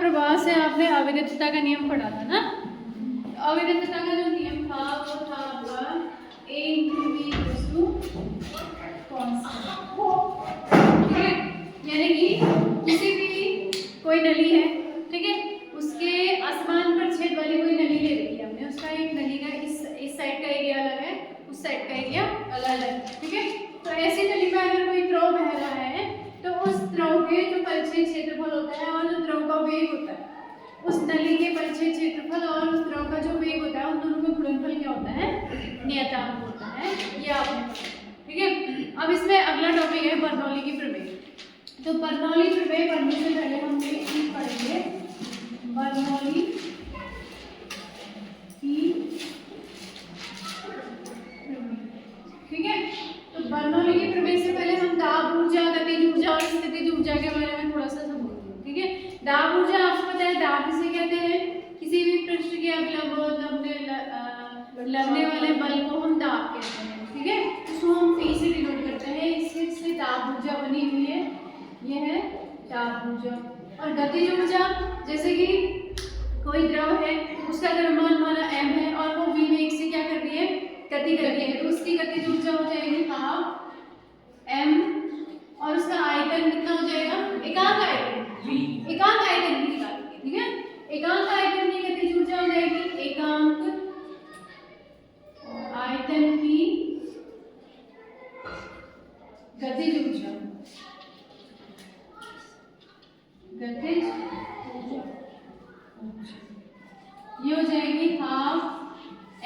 प्रवाह से आपने अविरतता का नियम पढ़ा था ना। अविरतता का जो नियम था वो था आपका A × V ठीक है। यानी कि किसी भी कोई नली है, ठीक है, उसके असमान पर छेद वाली कोई नली ले रखी है हमने, उसका एक नली का इस साइड का एरिया अलग है, उस साइड का एरिया अलग है, ठीक है। तो ऐसी नली में अगर कोई द्रव बह रहा है तो उस द्रव के जो परिच्छेद क्षेत्रफल होता है और जो द्रव का वेग होता है, उस नली के परिच्छेद क्षेत्रफल और उस द्रव का जो वेग होता है, उन दोनों का गुणनफल क्या होता है? नियतांक होता है। ये आपने पढ़ा, ठीक है। अब इसमें अगला टॉपिक है बर्नौली की प्रमेय। तो बर्नौली प्रमेय पढ़ने से पहले हम ये चीज पढ़ेंगे, बर्नौली की ठीक है। तो बर्नौली की प्रमेय से पहले हम दाब ऊर्जा, गतिज ऊर्जा और स्थितिज ऊर्जा के बारे में थोड़ा सा समझेंगे, ठीक है। दाब ऊर्जा आपको पता है, दाब किसे कहते हैं? किसी भी पृष्ठ के लगने वाले बल को हम दाब कहते हैं, ठीक है। इसको हम P से डिनोट करते हैं, इससे दाब ऊर्जा बनी हुई है, ये है दाब ऊर्जा। और गतिज ऊर्जा, जैसे कि कोई द्रव है, उसका द्रव्यमान माना m है और वो v वेग से क्या कर रही है? गति कर रही है, तो उसकी गतिज ऊर्जा हो जाएगी हाफ m और उसका आयतन कितना हो जाएगा? एकांक आयतन, एकांक आयतन की निकालेंगे, ठीक है। एकांक आयतन की गतिज ऊर्जा हो जाएगी एकांक आयतन की गतिज ऊर्जा, गतिज ऊर्जा ये हो जाएगी हाफ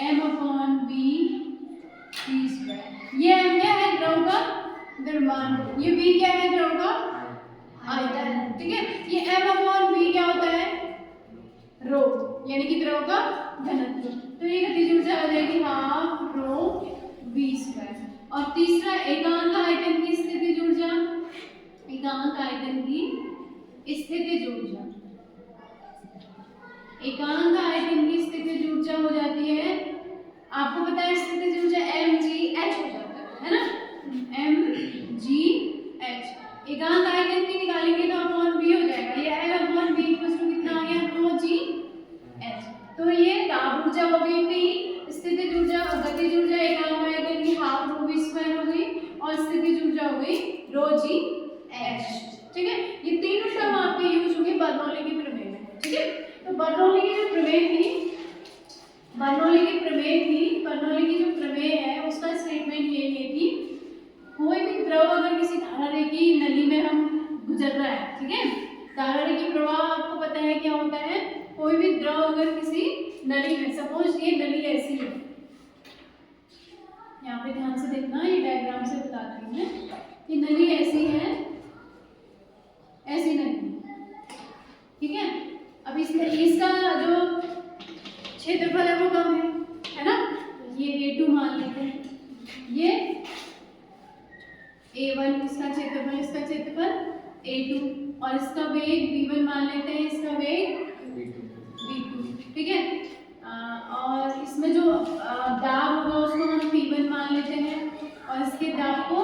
m/v c²। ये m क्या है? द्रव का द्रव्यमान, ये v क्या है? द्रव का आयतन, ठीक है। ये m/v क्या होता है? रो, यानी कि द्रव का घनत्व। तो ये गतिज ऊर्जा आ जाएगी हाफ रो v²। और तीसरा एकांक आयतन की स्थितिज ऊर्जा, एकांक आयतन की स्थितिज ऊर्जा, एकांक आयतन की स्थितिज ऊर्जा हो जाती है, आपको पता है स्थितिज ऊर्जा mgh हो जाता है ना, mgh। एकांक आयतन की निकालेंगे तो अपॉन v हो जाएगा, ये L/v कितना आ गया? ρgh। तो ये दाब ऊर्जा हो गई P, स्थितिज ऊर्जा गतिज ऊर्जा एकांक आयतन की हाफ रो v² हो गई और स्थितिज ऊर्जा हो गई ρgh, ठीक है। ये तीनों शब्द आपके यूज होंगे बर्नौली की प्रमेय में, ठीक है। तो बर्नौली की जो प्रमेय थी, बर्नौली की जो प्रमेय है उसका स्टेटमेंट ये थी, कोई भी द्रव अगर किसी धारारेखी नली में हम गुजर रहा है, ठीक है। धारारेखी प्रवाह आपको पता है क्या होता है? कोई भी द्रव अगर किसी नली में, सपोज ये नली ऐसी है, यहाँ पे ध्यान से देखना, ये डायग्राम से बताती हूँ मैं, ये नली ऐसी है, ऐसी नली, ठीक है। अब इसमें इसका जो क्षेत्रफल है वो कम है ना, ये A2 मान लेते हैं, ये A1 इसका क्षेत्रफल A2 और इसका वेग V1 मान लेते हैं, इसका वेग V2, ठीक है। और इसमें जो दाब होगा उसको हम P1 मान लेते हैं और इसके दाब को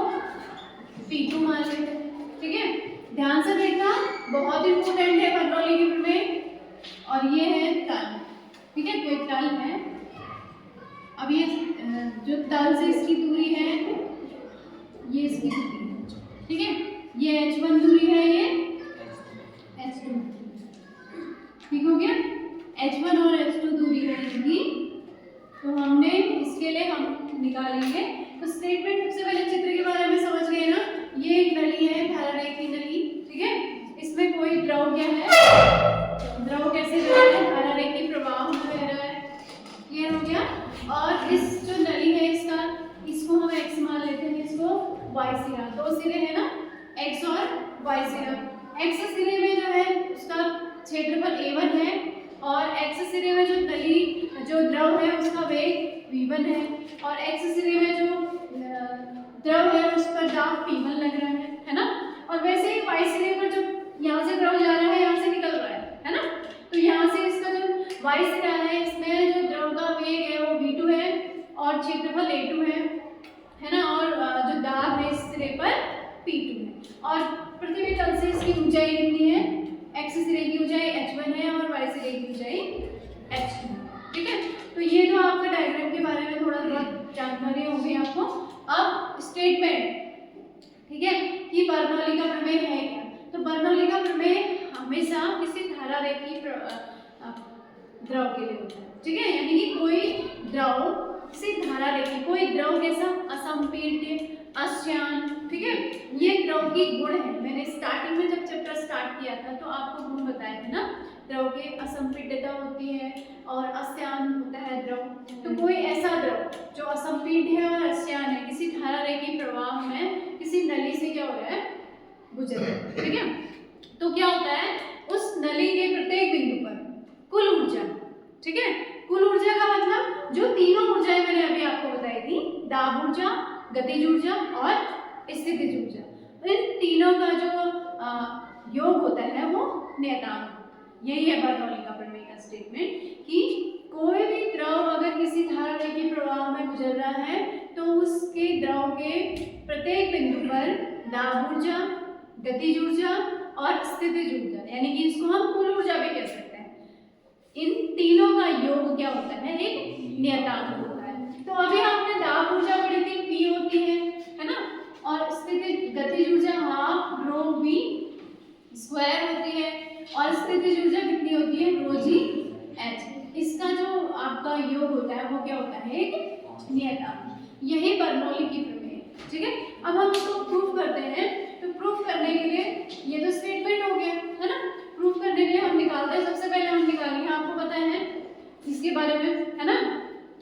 P2 मान लेते हैं, ठीक है। ध्यान से देखना, बहुत इंपॉर्टेंट है बर्नौली की प्रमेय। और ये है तल, ठीक है, कोई तल है। अब ये जो तल से इसकी दूरी है, ये इसकी दूरी है, ठीक है। ये h1 दूरी है, ये h2, ठीक हो गया। h1 और h2 दूरी है इनकी, तो हमने इसके लिए हम निकालेंगे। तो स्टेटमेंट सबसे पहले चित्र के बारे में समझ गए ना, ये एक नली है, धारारेखी नली, ठीक है। इसमें कोई द्रव क्या है? द्रव कैसे बह रहा है? धारारेखी प्रवाह में बह रहा है, क्लियर हो गया। और इस जो नली है इसको हम x मान लेते हैं, इसको y सिरा, दो सिरे है ना, x और y सिरा। x सिरे में जो है उसका क्षेत्रफल A1 है और x सिरे में जो नली जो द्रव है उसका वेग v1 है और x सिरे में जो द्रव है उस पर दाब P1 लग रहा है ना। और वैसे ही y सिरे पर जो यहाँ से द्रव जा रहा है, यहाँ से निकल रहा है ना, तो यहाँ से इसका जो y सिरा है, इसमें जो द्रव का वेग है वो v2 है और क्षेत्रफल A2 है ना, और जो दाब है इस सिरे पर P2 है। और पृथ्वी तल से इसकी ऊंचाई कितनी है? x सिरे की ऊंचाई h1 है और y सिरे की ऊंचाई h2। ठीक है, तो ये तो आपका डायग्राम के बारे में थोड़ा बहुत जानकारी होगी आपको। अब स्टेटमेंट, ठीक है, कि बर्नौली का प्रमेय है क्या। तो बर्नौली का प्रमेय हमेशा किसी धारा रेखीय द्रव के लिए होता है। ठीक है, यानी कि कोई द्रव किसी धारा रेखीय, कोई द्रव कैसा, असंपीड्य, अश्यान। ठीक है, ये द्रव की गुण है। मैंने स्टार्टिंग में जब चैप्टर स्टार्ट किया था तो आपको गुण बताए थे ना, द्रव के असंपीड्यता होती है और अश्यान होता है द्रव। तो कोई ऐसा द्रव जो असंपीड्य है और अश्यान है, किसी धारा रेखीय प्रवाह में किसी नली से क्या हो रहा है, गुजर रहा है। ठीक है, तो क्या होता है, उस नली के प्रत्येक बिंदु पर कुल ऊर्जा, ठीक है, कुल ऊर्जा का मतलब जो तीनों ऊर्जाएं मैंने अभी आपको बताई थी, दाब ऊर्जा, गतिज ऊर्जा और स्थितिज ऊर्जा, इन तीनों का जो योग होता है वो नियतांक। यही है बर्नौली का प्रमेय का स्टेटमेंट कि कोई भी द्रव अगर किसी धारा रेखीय प्रवाह में गुजर रहा है तो उसके द्रव के प्रत्येक बिंदु पर दाब ऊर्जा, गतिज ऊर्जा और स्थितिज ऊर्जा, यानी कि इसको हम कुल ऊर्जा भी कह सकते हैं, इन तीनों का योग क्या होता है, एक नियतांक होता है। तो अभी आपने दाब ऊर्जा पढ़ी थी, P होती है ना, और स्थितिज गतिज ऊर्जा हाफ रो V स्क्वायर होती है और स्थितिज ऊर्जा कितनी होती है, रो G H। इसका जो आपका योग होता है वो क्या होता है, एक नियतांक। यही बर्नौली की प्रमेय है। ठीक है, अब हम इसको प्रूफ करते हैं। तो प्रूफ करने के लिए ये तो स्टेटमेंट हो गया है ना, प्रूफ करने के लिए हम निकालते हैं। सबसे पहले हम निकालेंगे, आपको पता है इसके बारे में, है ना,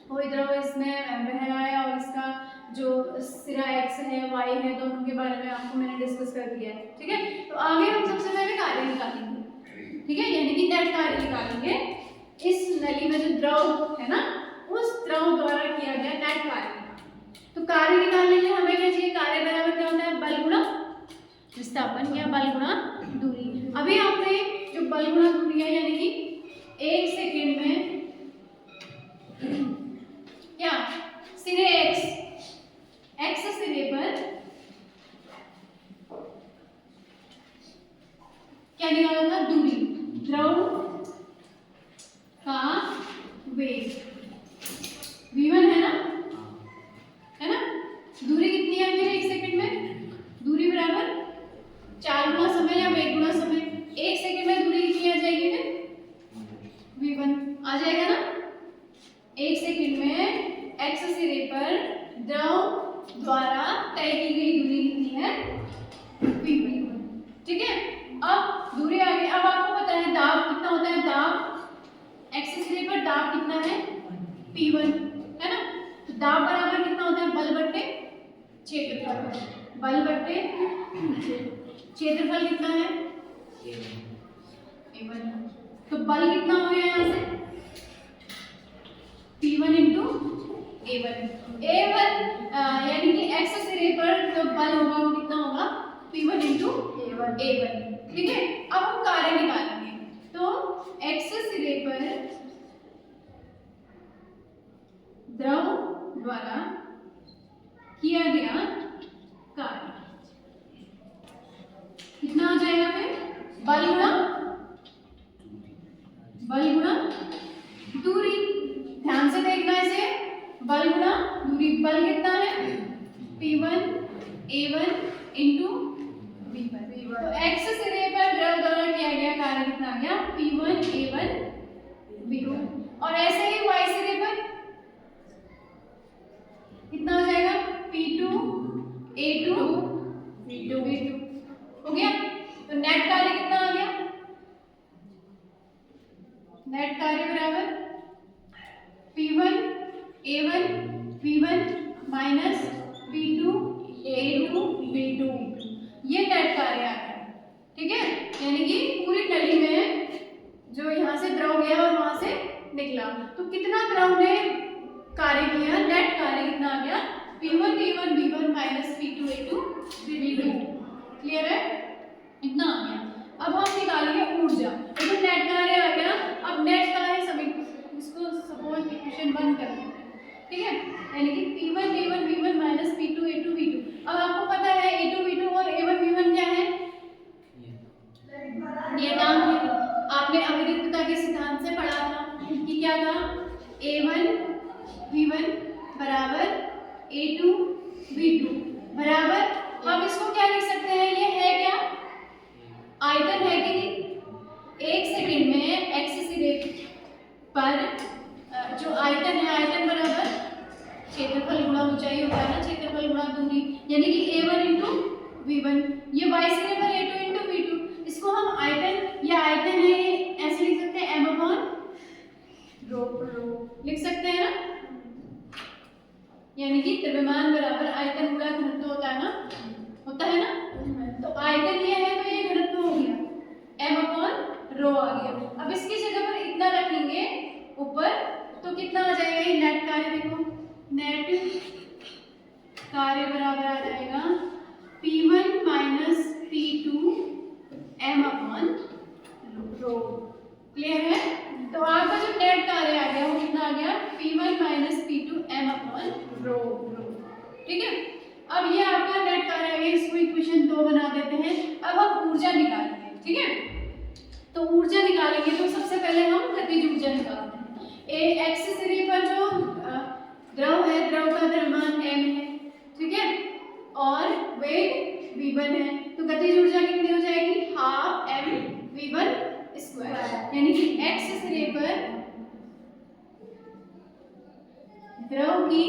कोई द्रव इसमें बह रहा है और इसका जो सिरा x है y है दोनों के बारे में आपको मैंने डिस्कस कर दिया है। ठीक है, तो आगे हम सबसे पहले कार्य निकालेंगे। ठीक है, यानी कि नेट कार्य निकालेंगे। इस नली में जो द्रव है ना, उस द्रव द्वारा किया गया नेट कार्य। तो कार्य निकालने के लिए हमें क्या चाहिए, कार्य बराबर क्या होता है, बल गुणा विस्थापन या बल गुणा दूरी। अभी आपने जो बल गुणा दूरी है, यानी कि 1 सेकंड में क्या सिरे x सिरे पर क्या निकाला था, दूरी, द्रव का वेग v1 है ना, दूरी कितनी है फिर 1 सेकंड में, दूरी बराबर 4 गुना समय या वेग गुना समय। 1 सेकंड में दूरी कितनी आ जाएगी, फिर v1 आ जाएगा ना। 1 सेकंड में x सिरे पर द्रव द्वारा तय की गई दूरी कितनी है, v1। ठीक है, अब दूरी आ गई। अब आपको पता है दाब कितना होता है, दाब x सिरे पर दाब कितना है, p1 है ना। तो दाब बराबर कितना होता है, बल बट्टे क्षेत्रफल, बल बट्टे क्षेत्रफल कितना है, a1। तो बल कितना हो गया यहाँ से, p1 इंटू a1 यानी कि x सिरे पर जो बल होगा वो कितना होगा, p1 इंटू a1। ठीक है, अब हम कार्य निकालेंगे। तो x सिरे पर द्रव द्वारा किया गया कार्य कितना हो जाएगा, फिर बल गुणा दूरी। ध्यान से देखना इसे, बल गुणा दूरी। बल कितना है, p1 a1 इंटू v1। तो x सिरे पर द्रव द्वारा किया गया कार्य कितना आ गया, p1 a1 v1। और ऐसे ही y सिरे पर कितना हो जाएगा, p2 a2 v2 हो गया। तो नेट कार्य कितना आ गया, नेट कार्य बराबर p1 a1 v1 minus p2 a2 v2। ये नेट कार्य आ गया। ठीक है, यानी कि पूरी नली में जो यहाँ से द्रव गया और वहां से निकला, तो कितना द्रव ने कार्य किया, नेट कार्य कितना आ गया, p1 a1 v1 minus p2 a2 v2। Clear है, इतना आ गया। अब हम निकालेंगे ऊर्जा। तो नेट कार्य आ गया। अब नेट कार्य समीकरण, इसको सपोज इक्वेशन 1 कर देते हैं। ठीक है, यानी कि p1 a1 v1 minus p2 a2 v2। अब आपको पता है a2 v2 और a1 v1 क्या है, नियतांक A1 V1 बराबर A2 V2 बराबर, हम इसको क्या लिख सकते हैं, ये है क्या, आयतन है कि नहीं। 1 सेकंड में एक्स सिरे पर जो आयतन है, आयतन बराबर क्षेत्रफल गुणा ऊंचाई होता है ना, क्षेत्रफल गुणा दूरी, यानी कि A1 इंटू V1, ये y सिरे पर A2 इंटू V2, इसको हम आयतन, या आयतन है ये ऐसे लिख सकते हैं, m अपॉन रो लिख सकते हैं ना, यानी कि द्रव्यमान बराबर आयतन गुणा घनत्व होता है ना, होता है ना। तो आयतन ये है तो ये घनत्व हो गया, m अपॉन रो आ गया। अब इसकी जगह पर इतना रखेंगे ऊपर, तो कितना आ जाएगा, ये नेट कार्य देखो, नेट कार्य बराबर आ जाएगा P1 minus P2 m upon रो। क्लियर है। तो आपका जो नेट कार्य आ गया वो कितना आ गया, P1 minus P2 m upon रो। ठीक है, अब ये आपका नेट कार्य आ गया, इसको इक्वेशन 2 बना देते हैं। अब हम ऊर्जा निकालेंगे। ठीक है, तो ऊर्जा निकालेंगे तो सबसे पहले हम गतिज ऊर्जा निकालते हैं। एक्स सिरे पर जो द्रव है, द्रव का द्रव्यमान m है, ठीक है, और वेग v1 है, तो गतिज ऊर्जा कितनी हो जाएगी, हाफ m v1 स्क्वायर, यानी कि एक्स सिरे पर द्रव की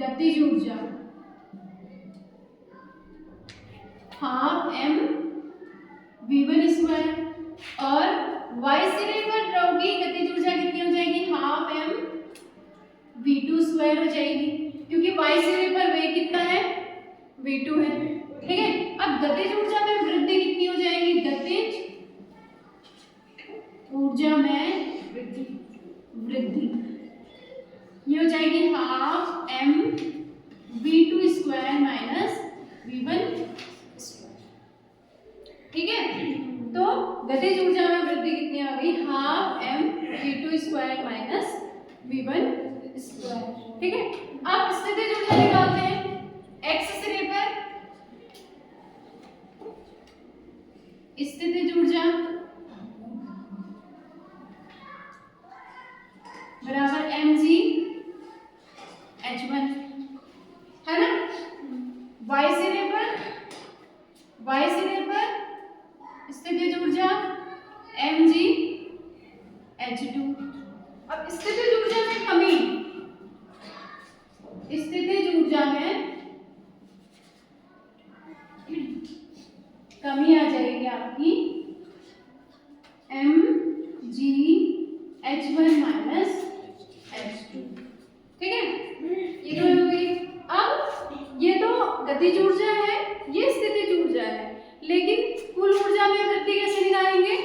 गतिज ऊर्जा हाफ m v1 स्क्वायर, और y सिरे पर द्रव की गतिज ऊर्जा कितनी हो जाएगी, हाफ m v2 स्क्वायर हो जाएगी, क्योंकि y सिरे पर वेग कितना है, v2 है। ठीक है, अब गतिज ऊर्जा में वृद्धि कितनी हो जाएगी, गतिज ऊर्जा में वृद्धि ये हो जाएगी half m v2 square minus v1 square. ठीक है, तो गतिज ऊर्जा में वृद्धि कितनी आ गई, half m v2 square minus v1 square. ठीक है, अब स्थितिज ऊर्जा निकालते हैं। एक्स सिरे पर स्थितिज ऊर्जा बराबर mg h1 है ना। y सिरे पर स्थितिज ऊर्जा mg h2। अब स्थितिज ऊर्जा में कमी, स्थितिज ऊर्जा में कमी आ जाएगी आपकी mg h1 माइनस h2। ठीक है, ये तो हो गई। अब ये तो गतिज ऊर्जा है, ये स्थितिज ऊर्जा है, लेकिन कुल ऊर्जा में वृद्धि कैसे निकालेंगे,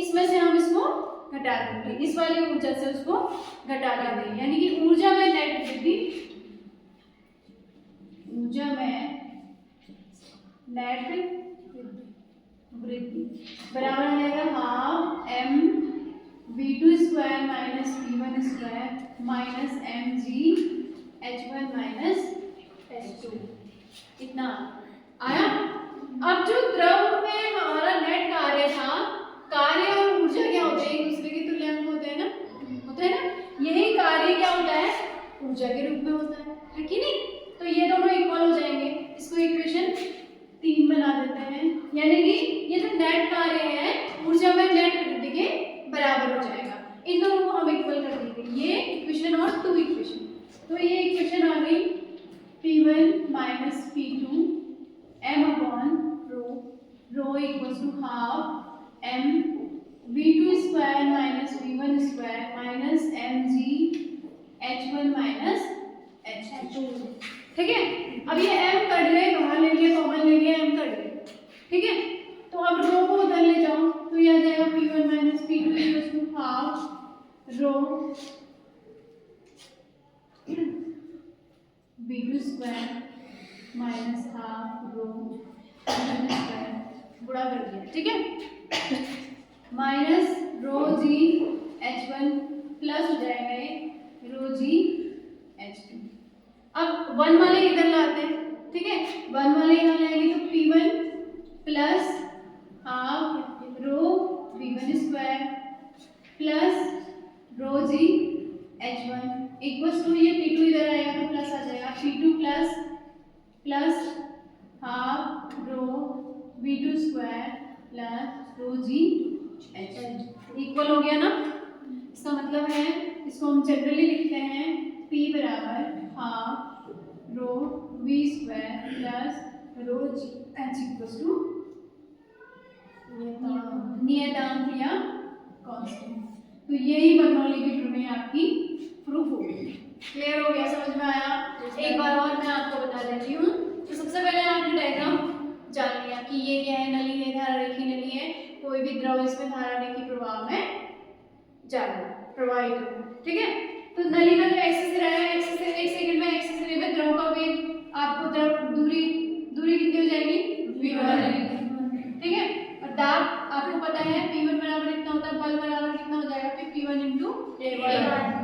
इसमें से हम इसको घटा देंगे, इस वाली ऊर्जा से उसको घटा देंगे, यानी कि ऊर्जा में नेट वृद्धि, ऊर्जा में नेट वृद्धि बराबर आ जाएगा half m v2 square minus v1 square minus mg h1 minus h2। इतना आया। अब जो द्रव में हमारा नेट कार्य था, कार्य और ऊर्जा क्या होते हैं, एक दूसरे के तुल्यांक होते हैं ना, होते हैं ना, यही कार्य क्या होता है, ऊर्जा के रूप में होता है कि नहीं। तो ये दोनों इक्वल हो जाएंगे, इसको इक्वेशन 3 बना देते हैं, यानी कि ये जो नेट कार्य है ऊर्जा में नेट वृद्धि के बराबर हो जाएगा। इन दोनों को हम इक्वल कर देंगे, ये इक्वेशन और 2 इक्वेशन। तो ये इक्वेशन आ गई P1 minus P2 m upon rho equals to half m v2 square minus v1 square minus mg h1 minus h2। ठीक है, अब ये m कट गए, बाहर ले लिया, कॉमन ले लिया, m कट गए। ठीक है, तो अब रो को उधर ले जाओ, तो ये आ जाएगा P1 minus P2 equals to half rho v2 square minus half rho square गुणा कर दिया। ठीक है, माइनस रो जी h1 प्लस हो जाएगा ये रो जी h2। अब 1 वाले इधर लाते हैं। ठीक है, 1 वाले यहाँ लाएंगे तो P1 plus half rho v1 square plus half rho v2 square plus rho g h equal हो गया ना। इसका मतलब है इसको हम जनरली लिखते हैं p बराबर half rho v square plus rho g h equal to नियतांक या कांस्टेंट। तो यही बर्नौली की प्रमेय आपकी प्रूफ हो गई। क्लियर हो गया, समझ में आया? एक बार और मैं आपको बता देती हूँ। तो सबसे पहले आपने डायग्राम जान लिया कि ये क्या है, नली है, धारा रेखी नली है, कोई भी द्रव इसमें धारा रेखी प्रवाह में जा रहा है, प्रवाहित हो, ठीक है। तो नली का जो एक्सिस रहा है, एक्सिस से 1 सेकंड में एक्सिस रे में द्रव का वेग आपको द्रव दूरी कितनी हो जाएगी v1 हो जाएगी, ठीक है। और दाब आपको पता है p1 बराबर कितना होता है, बल बराबर कितना हो जाएगा फिर p1 into a1।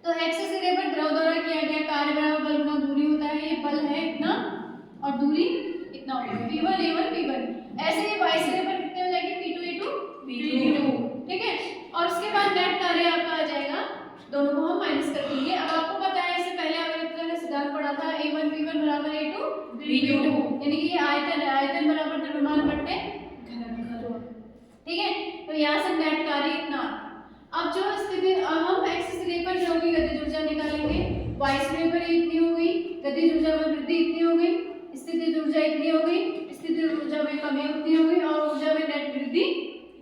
तो एक्सिस रे पर द्रव द्वारा किया गया कार्य बराबर बल गुना दूरी होता है। ये बल है इतना और दूरी इतना होगा p1 a1 p1। ऐसे ही y सिरे पर कितने हो जाएंगे p2 a2 p2, ठीक है। और उसके बाद नेट कार्य आपका आ जाएगा, दोनों को हम माइनस कर देंगे। अब आपको पता है इससे पहले हमने का सिद्धांत पढ़ा था a1 p1 बराबर a2 p2, यानी कि ये आयतन है, आयतन बराबर द्रव्यमान बट्टे घनत्व, ठीक है। तो यहाँ से नेट कार्य इतना। अब जो स्थिति हम एक्सिस रे पर द्रव की गतिज ऊर्जा निकालेंगे, y सिरे पर इतनी हो गई, गतिज ऊर्जा में वृद्धि इतनी हो गई, स्थितिज ऊर्जा इतनी हो गई, स्थितिज ऊर्जा में कमी उतनी हो गई और ऊर्जा में नेट वृद्धि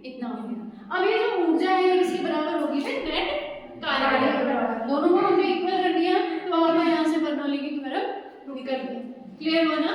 इतना हो गया। अब ये जो ऊर्जा है इसके बराबर होगी फिर नेट कार्य के बराबर। दोनों को हमने इक्वल कर दिया तो अब मैं यहाँ से बर्नौली की तरफ कर दिया। क्लियर हुआ ना?